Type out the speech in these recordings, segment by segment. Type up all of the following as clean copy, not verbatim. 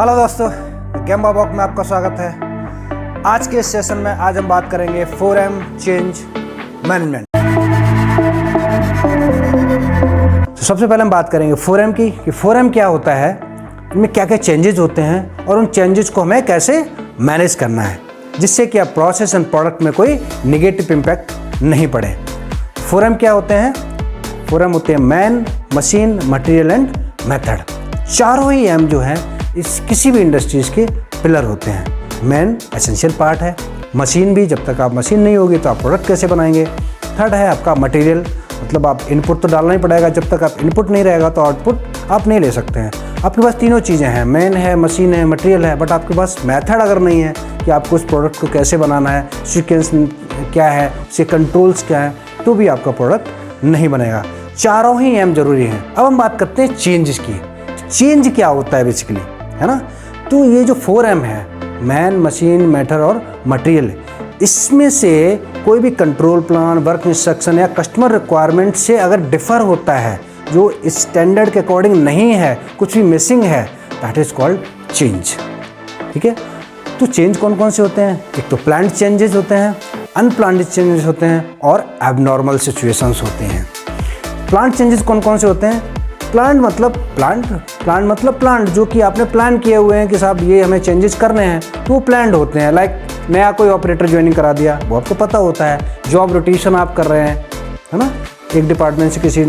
Hello दोस्तों, game बॉक में आपका स्वागत है। आज के इस सेशन में आज हम बात करेंगे 4M चेंज मैनेजमेंट। तो सबसे पहले हम बात करेंगे 4M की कि 4M क्या होता है, इनमें क्या क्या चेंजेस होते हैं और उन चेंजेस को हमें कैसे मैनेज करना है जिससे कि आप प्रोसेस एंड प्रोडक्ट में कोई निगेटिव इम्पैक्ट नहीं पड़े। 4M क्या होते हैं? 4M होते हैं man, machine, material and method. चारों ही M जो है इस किसी भी इंडस्ट्रीज के पिलर होते हैं। मैन एसेंशियल पार्ट है, मशीन भी, जब तक आप मशीन नहीं होगी तो आप प्रोडक्ट कैसे बनाएंगे। थर्ड है आपका मटेरियल, मतलब आप इनपुट तो डालना ही पड़ेगा, जब तक आप इनपुट नहीं रहेगा तो आउटपुट आप नहीं ले सकते हैं। आपके पास तीनों चीज़ें हैं, मैन है, मशीन है, मटेरियल है, बट आपके पास मेथड अगर नहीं है कि आपको उस प्रोडक्ट को कैसे बनाना है, सीक्वेंस क्या है, उसके कंट्रोल्स क्या है, तो भी आपका प्रोडक्ट नहीं बनेगा। चारों ही M जरूरी हैं। अब हम बात करते हैं चेंजेस की। चेंज क्या होता है बेसिकली, है ना। तो ये जो 4M है, मैन, मशीन, मैटर और मटेरियल, इसमें से कोई भी कंट्रोल प्लान, वर्क इंस्ट्रक्शन या कस्टमर रिक्वायरमेंट से अगर डिफ़र होता है, जो स्टैंडर्ड के अकॉर्डिंग नहीं है, कुछ भी मिसिंग है, दैट इज़ कॉल्ड चेंज। ठीक है। तो चेंज कौन कौन से होते हैं? एक तो प्लान्ड चेंजेस होते हैं, अनप्लान्ड चेंजेस होते हैं और एबनॉर्मल सिचुएशंस होते हैं। प्लान्ड चेंजेस कौन कौन से होते हैं? प्लान्ड मतलब प्लान्ड जो कि आपने प्लान किए हुए हैं कि साहब ये हमें चेंजेस करने हैं, तो वो प्लान्ड होते हैं। लाइक नया कोई ऑपरेटर ज्वाइनिंग करा दिया, वो आपको पता होता है। जॉब रोटेशन आप कर रहे हैं, है ना, एक डिपार्टमेंट से किसी,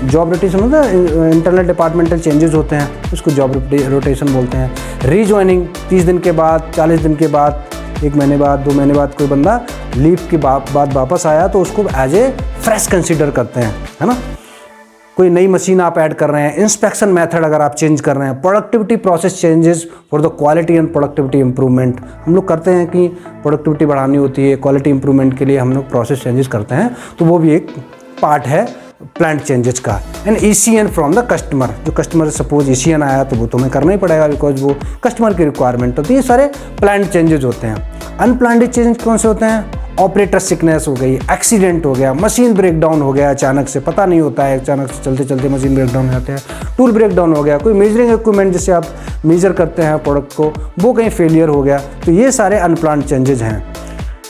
जॉब रोटेशन होता है, इंटरनल डिपार्टमेंटल चेंजेस होते हैं, उसको जॉब रोटेशन बोलते हैं। रीज्वाइनिंग 30 दिन के बाद, 40 दिन के बाद, 1 महीने बाद, 2 महीने बाद कोई बंदा लीव के बाद वापस आया तो उसको एज ए फ्रेश कंसीडर करते हैं, है ना। कोई नई मशीन आप ऐड कर रहे हैं, इंस्पेक्शन मेथड अगर आप चेंज कर रहे हैं, productivity process changes for the quality and productivity improvement. हम लोग करते हैं कि प्रोडक्टिविटी बढ़ानी होती है, क्वालिटी इंप्रूवमेंट के लिए हम लोग प्रोसेस चेंजेस करते हैं, तो वो भी एक पार्ट है प्लान्ड चेंजेस का। And ECN from the customer, जो कस्टमर सपोज ECN आया तो वो तो हमें करना ही पड़ेगा बिकॉज वो कस्टमर की रिक्वायरमेंट होती है। ये सारे प्लान्ड चेंजेस होते हैं। अनप्लान्ड चेंज कौन से होते हैं? ऑपरेटर सिकनेस हो गई, एक्सीडेंट हो गया, मशीन ब्रेकडाउन हो गया, अचानक से पता नहीं होता है, अचानक से चलते चलते मशीन ब्रेकडाउन हो जाते हैं, टूल ब्रेकडाउन हो गया, कोई मेजरिंग इक्विपमेंट जिससे आप मेजर करते हैं प्रोडक्ट को, वो कहीं फेलियर हो गया, तो ये सारे अनप्लान्ड चेंजेस हैं।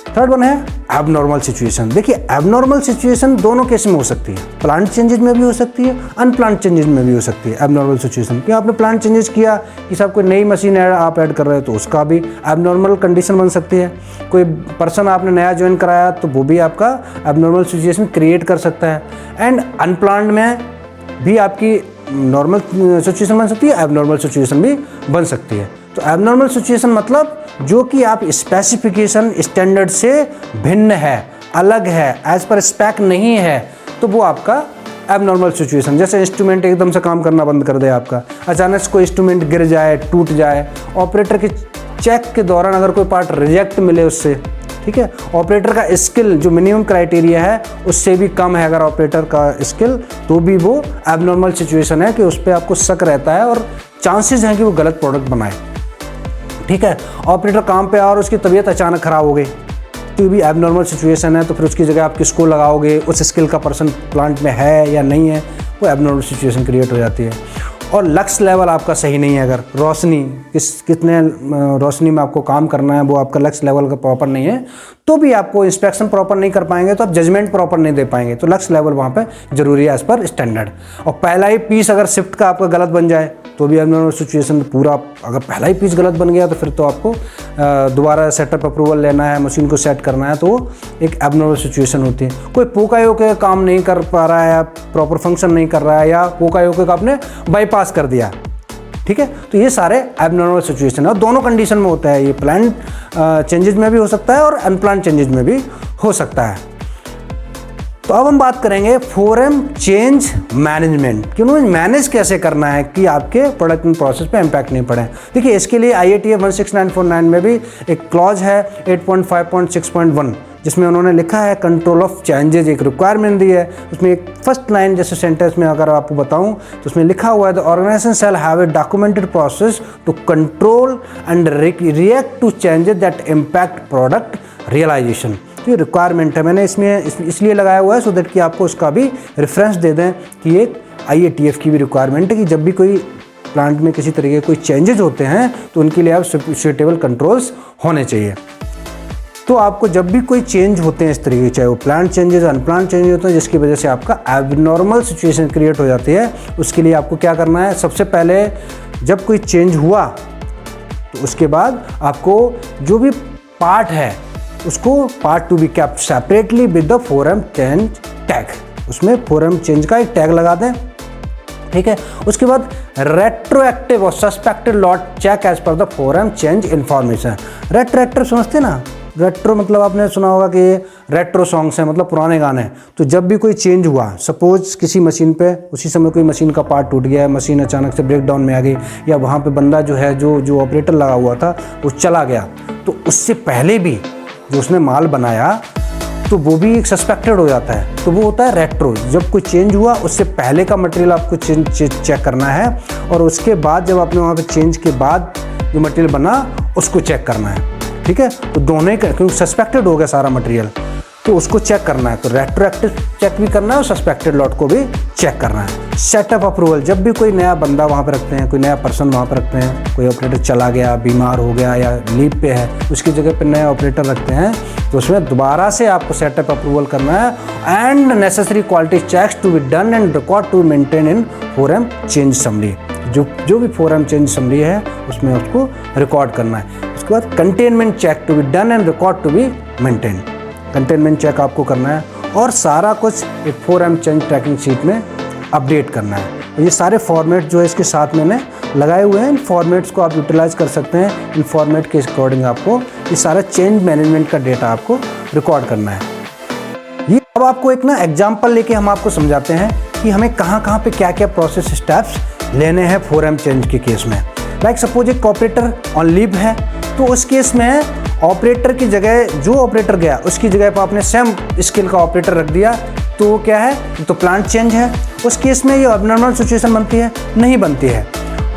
थर्ड वन है एबनॉर्मल सिचुएशन। देखिए, एबनॉर्मल सिचुएशन दोनों केस में हो सकती है, प्लान्ड चेंजेस में भी हो सकती है, अनप्लान्ड चेंजेस में भी हो सकती है। एबनॉर्मल सिचुएशन कि आपने प्लान्ड चेंजेस किया कि साहब कोई नई मशीन आप ऐड कर रहे हो तो उसका भी एबनॉर्मल कंडीशन बन सकती है। कोई पर्सन आपने नया ज्वाइन कराया तो वो भी आपका एबनॉर्मल सिचुएशन क्रिएट कर सकता है। एंड अनप्लान्ड में भी आपकी नॉर्मल सिचुएशन बन सकती है, एबनॉर्मल सिचुएशन भी बन सकती है। तो एबनॉर्मल सिचुएशन मतलब जो कि आप स्पेसिफिकेशन स्टैंडर्ड से भिन्न है, अलग है, एज पर स्पेक नहीं है, तो वो आपका एबनॉर्मल सिचुएशन। जैसे इंस्ट्रूमेंट एकदम से काम करना बंद कर दे आपका, अचानक से कोई इंस्ट्रूमेंट गिर जाए, टूट जाए, ऑपरेटर के चेक के दौरान अगर कोई पार्ट रिजेक्ट मिले उससे, ठीक है, ऑपरेटर का स्किल जो मिनिमम क्राइटेरिया है उससे भी कम है अगर ऑपरेटर का स्किल, तो भी वो एबनॉर्मल सिचुएशन है कि उस पर आपको शक रहता है और चांसेस हैं कि वो गलत प्रोडक्ट बनाए। ठीक है, ऑपरेटर काम पे आया और उसकी तबीयत अचानक ख़राब हो गई, तो भी एबनॉर्मल सिचुएशन है, तो फिर उसकी जगह आप किसको लगाओगे, उस स्किल का पर्सन प्लांट में है या नहीं है, वो एबनॉर्मल सिचुएशन क्रिएट हो जाती है। और लक्स लेवल आपका सही नहीं है, अगर रोशनी कितने रोशनी में आपको काम करना है वो आपका लक्स लेवल का प्रॉपर नहीं है, तो भी आपको इंस्पेक्शन प्रॉपर नहीं कर पाएंगे, तो आप जजमेंट प्रॉपर नहीं दे पाएंगे। तो लक्स लेवल वहाँ पे जरूरी है एज पर स्टैंडर्ड। और पहला ही पीस अगर शिफ्ट का आपका गलत बन जाए तो भी एबनॉर्मल सिचुएशन पूरा, अगर पहला ही पीस गलत बन गया तो फिर तो आपको दोबारा सेटअप अप्रूवल लेना है, मशीन को सेट करना है, तो वो एक एबनॉर्मल सिचुएशन होती है। कोई पोकायोके काम नहीं कर पा रहा है या प्रॉपर फंक्शन नहीं कर रहा है, या पोकायोके का आपने बाईपास कर दिया, ठीक है, तो ये सारे एबनॉर्मल सिचुएशन है। और दोनों कंडीशन में होता है, ये प्लान्ड चेंजेस में भी हो सकता है और अनप्लान्ड चेंजेस में भी हो सकता है। तो अब हम बात करेंगे 4M चेंज मैनेजमेंट कि उन्होंने मैनेज कैसे करना है कि आपके प्रोडक्ट एंड प्रोसेस पे इम्पैक्ट नहीं पड़े। देखिए, इसके लिए IATF 16949 में भी एक क्लॉज है 8.5.6.1 जिसमें उन्होंने लिखा है कंट्रोल ऑफ चेंजेस, एक रिक्वायरमेंट दी है। उसमें एक फर्स्ट लाइन जैसे सेंटेंस में अगर आपको बताऊं तो उसमें लिखा हुआ है the organization shall have a documented process to control and react to changes that impact product realization. तो ये रिक्वायरमेंट है, मैंने इसमें इसलिए लगाया हुआ है सो दैट कि आपको उसका भी रेफरेंस दे दें कि एक IATF की भी रिक्वायरमेंट है कि जब भी कोई प्लांट में किसी तरीके के कोई चेंजेस होते हैं तो उनके लिए आप सुटेबल कंट्रोल्स होने चाहिए। तो आपको जब भी कोई चेंज होते हैं इस तरीके, चाहे वो प्लांट चेंजेस अनप्लांट चेंज होते हैं जिसकी वजह से आपका एबनॉर्मल सिचुएशन क्रिएट हो जाती है, उसके लिए आपको क्या करना है, सबसे पहले जब कोई चेंज हुआ तो उसके बाद आपको जो भी पार्ट है उसको part to be kept separately with the forum change tag, उसमें फोरम चेंज का एक टैग लगा दें, ठीक है। उसके बाद रेट्रोएक्टिव और suspected lot check as per the forum change information. Retroactive समझते ना, रेट्रो मतलब आपने सुना होगा कि ये रेट्रो सॉन्ग्स हैं, मतलब पुराने गाने। तो जब भी कोई चेंज हुआ, सपोज किसी मशीन पे उसी समय कोई मशीन का पार्ट टूट गया है, मशीन अचानक से ब्रेक डाउन में आ गई, या वहाँ पे बंदा जो है जो ऑपरेटर लगा हुआ था वो चला गया, तो उससे पहले भी जो उसने माल बनाया तो वो भी एक सस्पेक्टेड हो जाता है, तो वो होता है रेट्रो। जब कोई चेंज हुआ उससे पहले का मटेरियल आपको चेक करना है, और उसके बाद जब आपने वहाँ पे चेंज के बाद जो मटेरियल बना उसको चेक करना है, ठीक है। तो दोनों का, क्योंकि सस्पेक्टेड हो गया सारा मटेरियल तो उसको चेक करना है, तो रेट्रोएक्टिव चेक भी करना है और सस्पेक्टेड लॉट को भी चेक करना है। सेटअप अप्रूवल, जब भी कोई नया बंदा वहाँ पे रखते हैं, कोई नया पर्सन वहाँ पे रखते हैं, कोई ऑपरेटर चला गया, बीमार हो गया या लीव पे है, उसकी जगह पे नया ऑपरेटर रखते हैं, तो उसमें दोबारा से आपको सेटअप अप्रूवल करना है and necessary quality checks to be done and record to maintain in forum change summary. जो भी फोरम चेंज समरी है उसमें उसको रिकॉर्ड करना है। उसके बाद containment check to be done and record to be maintain, containment check आपको करना है और सारा कुछ एक फोरम चेंज ट्रैकिंग शीट में अपडेट करना है। ये सारे फॉर्मेट जो है इसके साथ मैंने लगाए हुए हैं, इन फॉर्मेट्स को आप यूटिलाइज कर सकते हैं। इन फॉर्मेट के अकॉर्डिंग आपको ये सारा चेंज मैनेजमेंट का डेटा आपको रिकॉर्ड करना है। ये अब आपको एक ना एग्जाम्पल लेके हम आपको समझाते हैं कि हमें कहाँ पे क्या क्या प्रोसेस स्टेप्स लेने हैं फोरम चेंज के केस में। लाइक सपोज एक ऑपरेटर ऑन लीव है, तो उस केस में ऑपरेटर की जगह जो ऑपरेटर गया उसकी जगह पर आपने सेम स्किल का ऑपरेटर रख दिया, तो वो क्या है, तो प्लांट चेंज है। उस केस में ये अबनॉर्मल सिचुएशन बनती है, नहीं बनती है।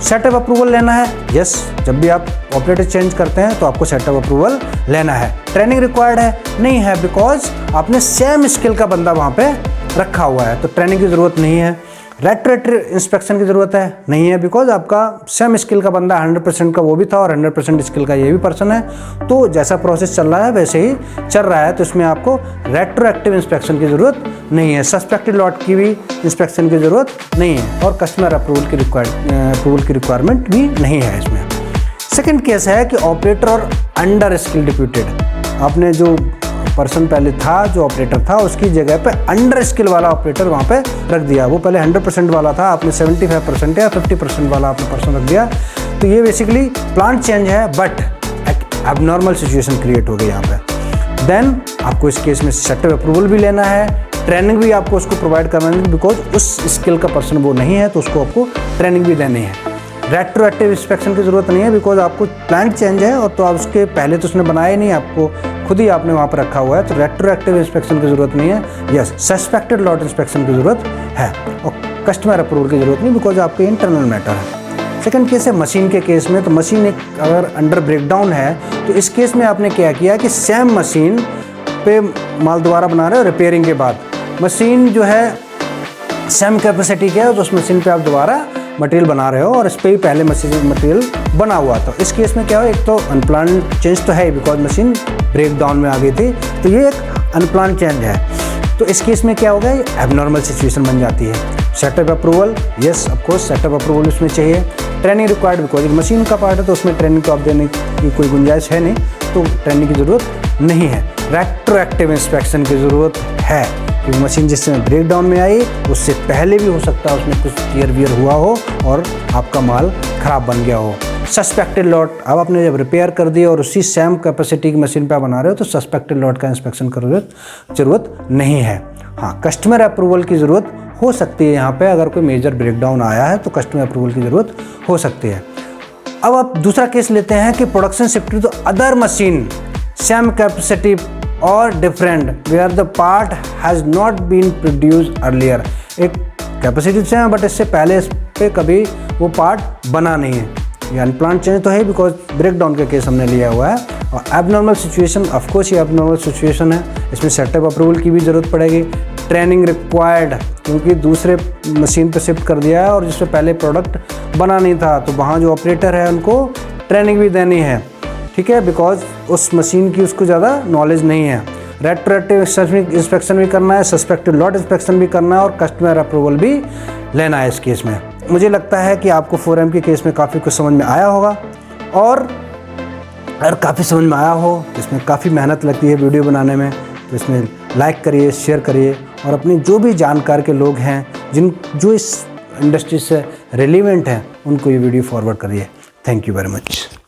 सेटअप अप्रूवल लेना है, यस, जब भी आप ऑपरेटर चेंज करते हैं तो आपको सेटअप अप्रूवल लेना है। ट्रेनिंग रिक्वायर्ड है, नहीं है, बिकॉज आपने सेम स्किल का बंदा वहाँ पे रखा हुआ है, तो ट्रेनिंग की ज़रूरत नहीं है। रेट्रोएक्टिव इंस्पेक्शन की ज़रूरत है, नहीं है, बिकॉज आपका सेम स्किल का बंदा 100% का वो भी था और 100% स्किल का ये भी पर्सन है, तो जैसा प्रोसेस चल रहा है वैसे ही चल रहा है, तो इसमें आपको रेट्रोएक्टिव इंस्पेक्शन की ज़रूरत नहीं है। सस्पेक्टेड लॉट की भी इंस्पेक्शन की ज़रूरत नहीं है और कस्टमर अप्रूवल की रिक्वायरमेंट भी नहीं है इसमें। सेकेंड केस है कि ऑपरेटर और अंडर स्किल डिप्यूटेड, आपने जो पर्सन पहले था, जो ऑपरेटर था, उसकी जगह पे अंडर स्किल वाला ऑपरेटर वहाँ पे रख दिया। वो पहले 100% वाला था, आपने 75% या 50% वाला आपने पर्सन रख दिया, तो ये बेसिकली प्लांट चेंज है बट एबनॉर्मल सिचुएशन क्रिएट हो गई यहाँ पे। देन आपको इस केस में सेटअप अप्रूवल भी लेना है, ट्रेनिंग भी आपको उसको प्रोवाइड करना है, बिकॉज उस स्किल का पर्सन वो नहीं है, तो उसको आपको ट्रेनिंग भी देनी है। रेट्रोएक्टिव इंस्पेक्शन की ज़रूरत नहीं है, बिकॉज आपको प्लांट चेंज है और तो आप उसके पहले तो उसने बनाया ही नहीं, आपको खुद ही आपने वहाँ पर रखा हुआ है, तो रेट्रोएक्टिव इंस्पेक्शन की ज़रूरत नहीं है। यस, सस्पेक्टेड लॉट इंस्पेक्शन की ज़रूरत है और कस्टमर अप्रूवल की ज़रूरत नहीं, बिकॉज आपके इंटरनल मैटर है। सेकंड केस है मशीन के केस में, तो मशीन एक अगर अंडर ब्रेकडाउन है तो इस केस में आपने क्या किया कि सेम मशीन पे माल दोबारा बना रहे हो रिपेयरिंग के बाद, मशीन जो है सेम कैपेसिटी के है, तो उस मशीन पे आप दोबारा मटेरियल बना रहे हो और इस पर ही पहले मशीन मटेरियल बना हुआ था। इस केस में क्या हो, एक तो अनप्लान चेंज तो है बिकॉज मशीन ब्रेक डाउन में आ गई थी, तो ये एक अनप्लान चेंज है, तो इस केस में क्या होगा, ये एबनॉर्मल सिचुएशन बन जाती है। Setup approval, yes of course setup approval उसमें चाहिए। ट्रेनिंग रिक्वायर्ड, बिकॉज एक मशीन का पार्ट है तो उसमें ट्रेनिंग तो आप देने की कोई गुंजाइश है नहीं, तो ट्रेनिंग की ज़रूरत नहीं है। रेट्रोएक्टिव इंस्पेक्शन की ज़रूरत है, क्योंकि मशीन जिस समय ब्रेक डाउन में आई उससे पहले भी हो सकता है उसमें कुछ टियर वियर हुआ हो और आपका माल ख़राब बन गया हो। सस्पेक्टेड लॉट, अब आपने जब रिपेयर कर दिया और उसी सेम कैपेसिटी की मशीन पे बना रहे हो तो सस्पेक्टेड लॉट का इंस्पेक्शन की ज़रूरत नहीं है। हाँ, कस्टमर अप्रूवल की ज़रूरत हो सकती है यहाँ पे, अगर कोई मेजर ब्रेकडाउन आया है तो कस्टमर अप्रूवल की ज़रूरत हो सकती है। अब आप दूसरा केस लेते हैं कि production shift to other machine same capacity और different where the part has not been produced earlier. एक कैपेसिटी से है बट इससे पहले इस पर कभी वो पार्ट बना नहीं है, ये अनप्लान्ड चेंज तो है बिकॉज ब्रेक डाउन का केस हमने लिया हुआ है। और एबनॉर्मल सिचुएशन, ऑफकोर्स ये एबनॉर्मल सिचुएशन है, इसमें सेटअप अप्रूवल की भी ज़रूरत पड़ेगी, ट्रेनिंग रिक्वायर्ड, क्योंकि दूसरे मशीन पे शिफ्ट कर दिया है और जिससे पहले प्रोडक्ट बना नहीं था, तो वहाँ जो ऑपरेटर है उनको ट्रेनिंग भी देनी है, ठीक है, बिकॉज उस मशीन की उसको ज़्यादा नॉलेज नहीं है। रेट्रोएक्टिव इंस्पेक्शन भी करना है, सस्पेक्टेड लॉट इंस्पेक्शन भी करना है और कस्टमर अप्रूवल भी लेना है इस केस में। मुझे लगता है कि आपको 4M के केस में काफ़ी कुछ समझ में आया होगा, और अगर काफ़ी समझ में आया हो, इसमें काफ़ी मेहनत लगती है वीडियो बनाने में, तो इसमें लाइक करिए, शेयर करिए और अपने जो भी जानकार के लोग हैं जो इस इंडस्ट्री से रिलेवेंट हैं उनको ये वीडियो फॉरवर्ड करिए। Thank you very much.